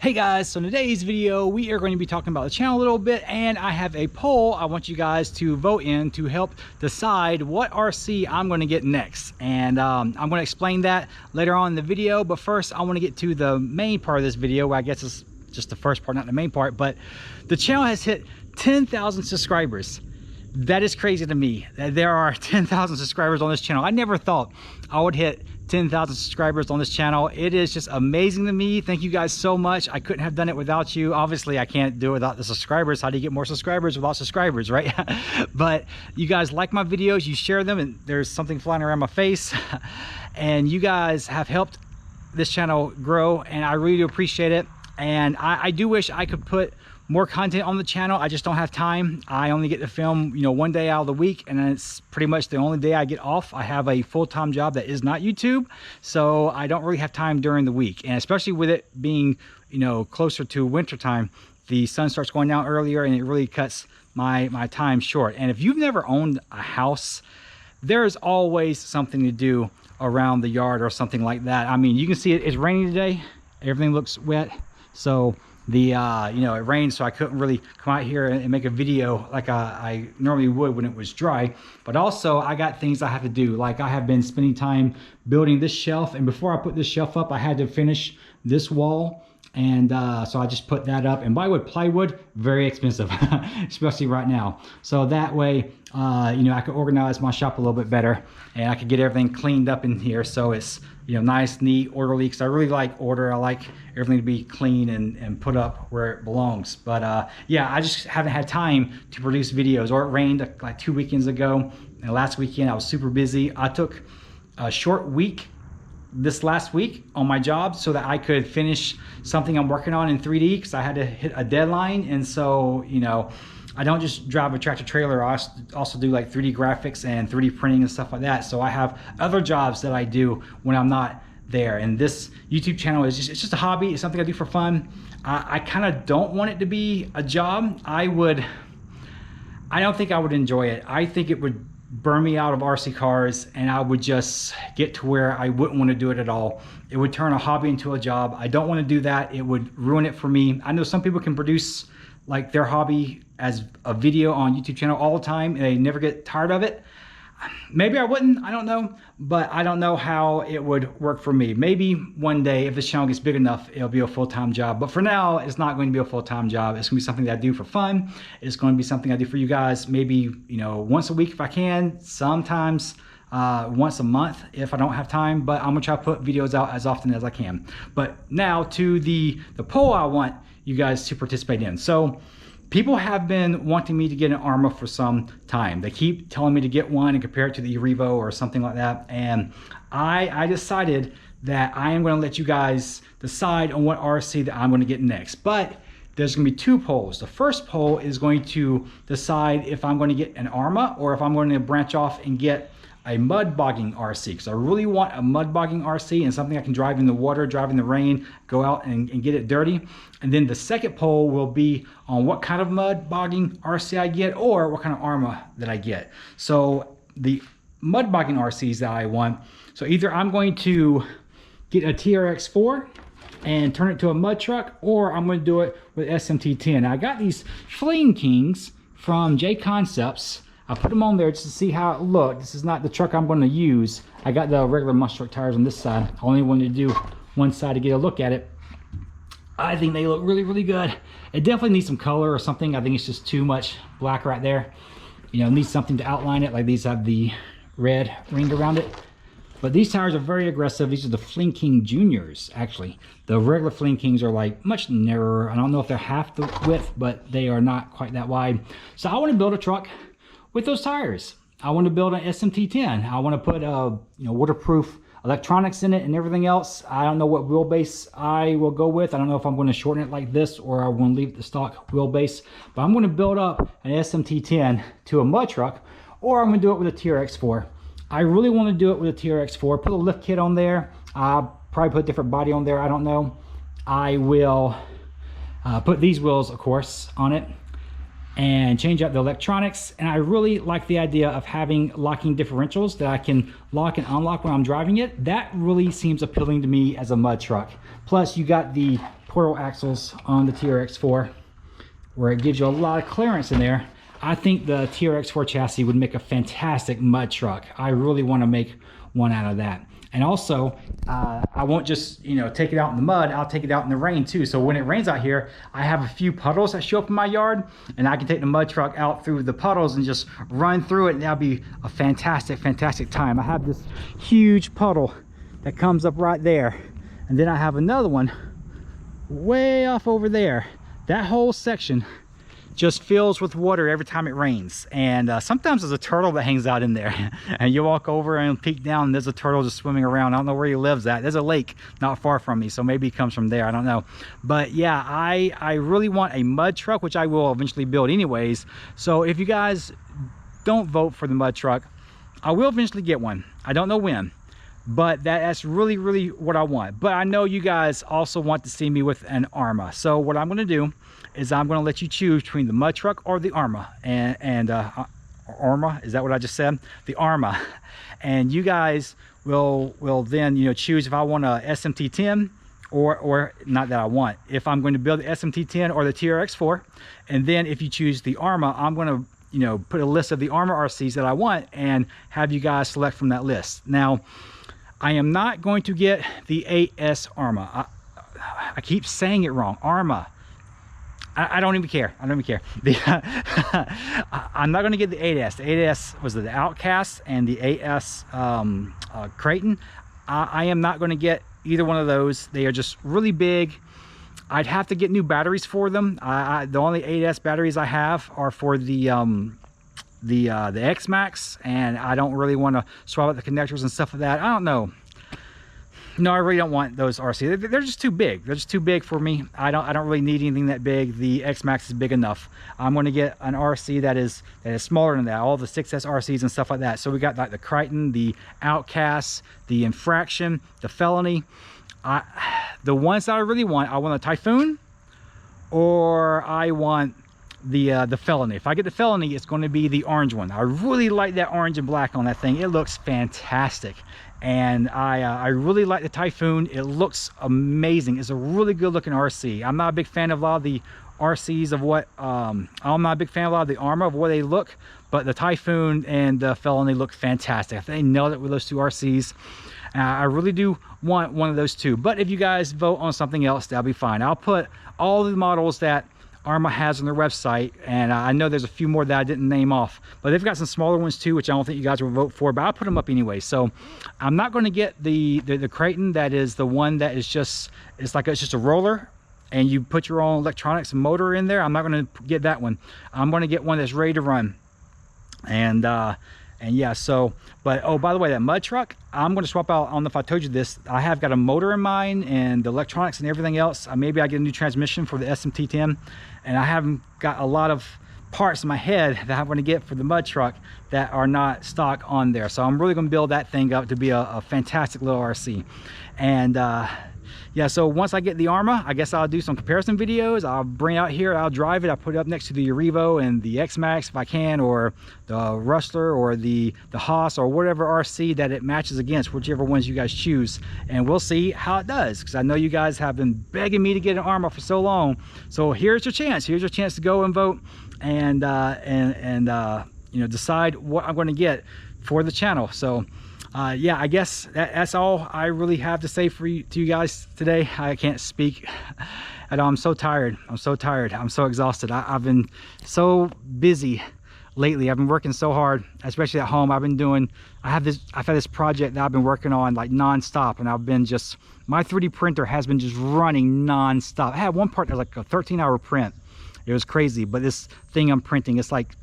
Hey guys, so in today's video we are going to be talking about the channel a little bit, and I have a poll I want you guys to vote in to help decide what RC I'm going to get next. And I'm going to explain that later on in the video, but first I want to get to the main part of this video, where I guess it's just the first part, not the main part. But the channel has hit 10,000 subscribers. That is crazy to me that there are 10,000 subscribers on this channel. I never thought I would hit 10,000 subscribers on this channel. It is just amazing to me. Thank you guys so much. I couldn't have done it without you. Obviously I can't do it without the subscribers. How do you get more subscribers without subscribers, right? But you guys like my videos, you share them, and there's something flying around my face and you guys have helped this channel grow, and I really do appreciate it. And I do wish I could put more content on the channel. I just don't have time. I only get to film, one day out of the week, and it's pretty much the only day I get off. I have a full-time job that is not YouTube, so I don't really have time during the week. And especially with it being, closer to winter time, the sun starts going down earlier, and it really cuts my time short. And if you've never owned a house, there's always something to do around the yard or something like that. I mean, you can see it's raining today. Everything looks wet. So the it rained, so I couldn't really come out here and make a video like I normally would when it was dry. But also I got things I have to do. Like, I have been spending time building this shelf, and before I put this shelf up I had to finish this wall, and so I just put that up. And plywood, very expensive especially right now. So that way I could organize my shop a little bit better, and I could get everything cleaned up in here so it's nice, neat, orderly, because I really like order. I like everything to be clean and put up where it belongs. But yeah, I just haven't had time to produce videos. Or it rained like 2 weekends ago, and last weekend I was super busy. I took a short week this last week on my job so that I could finish something I'm working on in 3D, because I had to hit a deadline. And so I don't just drive a tractor trailer. I also do like 3D graphics and 3D printing and stuff like that. So I have other jobs that I do when I'm not there. And this YouTube channel is just a hobby. It's something I do for fun. I kind of don't want it to be a job. I don't think I would enjoy it. I think it would burn me out of RC cars, and I would just get to where I wouldn't want to do it at all. It would turn a hobby into a job. I don't want to do that. It would ruin it for me. I know some people can produce like their hobby as a video on YouTube channel all the time, and they never get tired of it. Maybe I wouldn't, I don't know, but I don't know how it would work for me. Maybe one day, if this channel gets big enough, it'll be a full-time job. But for now, it's not going to be a full-time job. It's going to be something that I do for fun. It's going to be something I do for you guys, maybe once a week if I can, sometimes once a month if I don't have time. But I'm gonna try to put videos out as often as I can. But now to the poll I want you guys to participate in. So people have been wanting me to get an Arma for some time. They keep telling me to get one and compare it to the Revo or something like that. And I decided that I am going to let you guys decide on what RC that I'm going to get next. But there's going to be two polls. The first poll is going to decide if I'm going to get an Arma or if I'm going to branch off and get a mud bogging RC, because I really want a mud bogging RC and something I can drive in the water, drive in the rain, go out and get it dirty. And then the second poll will be on what kind of mud bogging RC I get, or what kind of Arma that I get. So the mud bogging RCs that I want, so either I'm going to get a TRX4 and turn it to a mud truck, or I'm going to do it with SMT10. Now, I got these Fling Kings from J Concepts. I put them on there just to see how it looked. This is not the truck I'm going to use. I got the regular Munch truck tires on this side. I only wanted to do one side to get a look at it. I think they look really, really good. It definitely needs some color or something. I think it's just too much black right there. It needs something to outline it. Like these have the red ring around it. But these tires are very aggressive. These are the Fling King Juniors, actually. The regular Fling Kings are like much narrower. I don't know if they're half the width, but they are not quite that wide. So I want to build a truck with those tires. I want to build an SMT10. I want to put waterproof electronics in it and everything else. I don't know what wheelbase I will go with. I don't know if I'm going to shorten it like this or I'm going to leave the stock wheelbase. But I'm going to build up an SMT10 to a mud truck, or I'm going to do it with a TRX4. I really want to do it with a TRX4. Put a lift kit on there. I'll probably put a different body on there. I don't know. I will put these wheels, of course, on it. and change out the electronics. And I really like the idea of having locking differentials that I can lock and unlock when I'm driving it. That really seems appealing to me as a mud truck. Plus you got the portal axles on the TRX4 where it gives you a lot of clearance in there. I think the TRX4 chassis would make a fantastic mud truck. I really want to make one out of that. And also, I won't just, you know, take it out in the mud, I'll take it out in the rain too. So when it rains out here, I have a few puddles that show up in my yard, and I can take the mud truck out through the puddles and just run through it, and that'll be a fantastic, fantastic time. I have this huge puddle that comes up right there, and then I have another one way off over there. That whole section just fills with water every time it rains. And sometimes there's a turtle that hangs out in there and you walk over and peek down and there's a turtle just swimming around. I don't know where he lives at. There's a lake not far from me, so maybe he comes from there, I don't know. But yeah, I really want a mud truck, which I will eventually build anyways. So if you guys don't vote for the mud truck, I will eventually get one. I don't know when, but that's really what I want. But I know you guys also want to see me with an Arma. So what I'm going to do is I'm going to let you choose between the mud truck or the Arma. And Arma, is that what I just said? The Arma. And you guys will then, you know, choose if I want a SMT10 or not that I want, if I'm going to build the SMT10 or the TRX4. And then if you choose the Arma, I'm going to, you know, put a list of the Arma RCs that I want and have you guys select from that list. Now, I am not going to get the 8S Arma. I keep saying it wrong. Arma. I don't even care. I don't even care. I'm not going to get the 8S. The 8S was the Outcast and the 8S Creighton. I am not going to get either one of those. They are just really big. I'd have to get new batteries for them. The only 8S batteries I have are for the X-Max, and I don't really want to swap out the connectors and stuff like that. I don't know. No, I really don't want those RC. They're just too big. They're just too big for me. I don't really need anything that big. The X-Max is big enough. I'm going to get an RC that is smaller than that. All the 6S RCs and stuff like that. So we got like the Creighton, the Outcast, the Infraction, the Felony. The ones that I really want, I want a Typhoon, or I want the Felony. If I get the Felony, it's going to be the orange one. I really like that orange and black on that thing. It looks fantastic. And I really like the Typhoon. It looks amazing. It's a really good looking RC. I'm not a big fan of a lot of the RCs of what I'm not a big fan of a lot of the Arma of what they look, but the Typhoon and the Felony look fantastic. I think they nailed it with those two RCs. I really do want one of those two. But if you guys vote on something else, that'll be fine. I'll put all the models that Arma has on their website, and I know there's a few more that I didn't name off, but they've got some smaller ones too, which I don't think you guys will vote for, but I'll put them up anyway. So I'm not going to get the Creighton. That is the one that is just, it's just a roller and you put your own electronics and motor in there. I'm not going to get that one. I'm going to get one that's ready to run. And yeah, so, but oh, by the way, that mud truck, I'm going to swap out. I don't know if I told you this, I have got a motor in mine and the electronics and everything else. Maybe I get a new transmission for the SMT10, and I haven't got a lot of parts in my head that I'm going to get for the mud truck that are not stock on there. So I'm really going to build that thing up to be a fantastic little RC. And yeah, so once I get the Arma, I guess I'll do some comparison videos. I'll bring it out here, I'll drive it, I'll put it up next to the Arrivo and the X-Max if I can, or the Rustler or the Haas or whatever RC that it matches against, whichever ones you guys choose. And we'll see how it does, because I know you guys have been begging me to get an Arma for so long. So here's your chance. Here's your chance to go and vote and you know, decide what I'm going to get for the channel. So yeah, I guess that's all I really have to say to you guys today. I can't speak at all. I'm so tired. I'm so tired. I'm so exhausted. I've been so busy lately. I've been working so hard, especially at home. I've had this project that I've been working on like non-stop, and I've been just, my 3D printer has been just running non-stop. I had one part that was like a 13-hour print. It was crazy, but this thing I'm printing, it's like,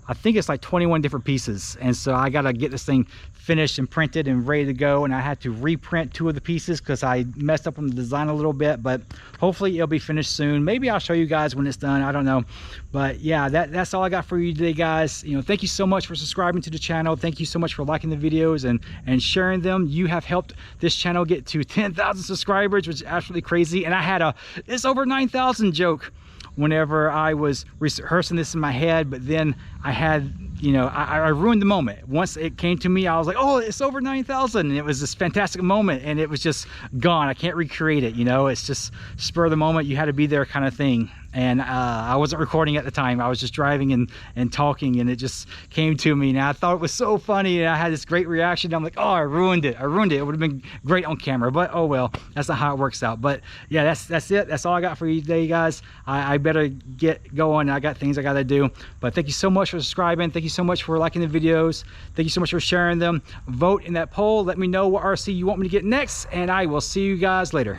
I think it's like 21 different pieces, and so I gotta get this thing finished and printed and ready to go. And I had to reprint 2 of the pieces because I messed up on the design a little bit, but hopefully it'll be finished soon. Maybe I'll show you guys when it's done, I don't know. But yeah, that's all I got for you today, guys. You know, thank you so much for subscribing to the channel. Thank you so much for liking the videos and sharing them. You have helped this channel get to 10,000 subscribers, which is absolutely crazy. And I had it's over 9,000 joke whenever I was rehearsing this in my head, but then I had, you know, I ruined the moment. Once it came to me, I was like, oh, it's over 9,000. And it was this fantastic moment, and it was just gone. I can't recreate it, you know. It's just spur of the moment. You had to be there kind of thing. And I wasn't recording at the time. I was just driving and talking, and it just came to me. And I thought it was so funny, and I had this great reaction. I'm like, oh, I ruined it. I ruined it. It would have been great on camera, but oh well. That's not how it works out. But yeah, that's it. That's all I got for you today, guys. I better get going. I got things I got to do. But thank you so much for subscribing. Thank you so much for liking the videos. Thank you so much for sharing them. Vote in that poll. Let me know what RC you want me to get next, and I will see you guys later.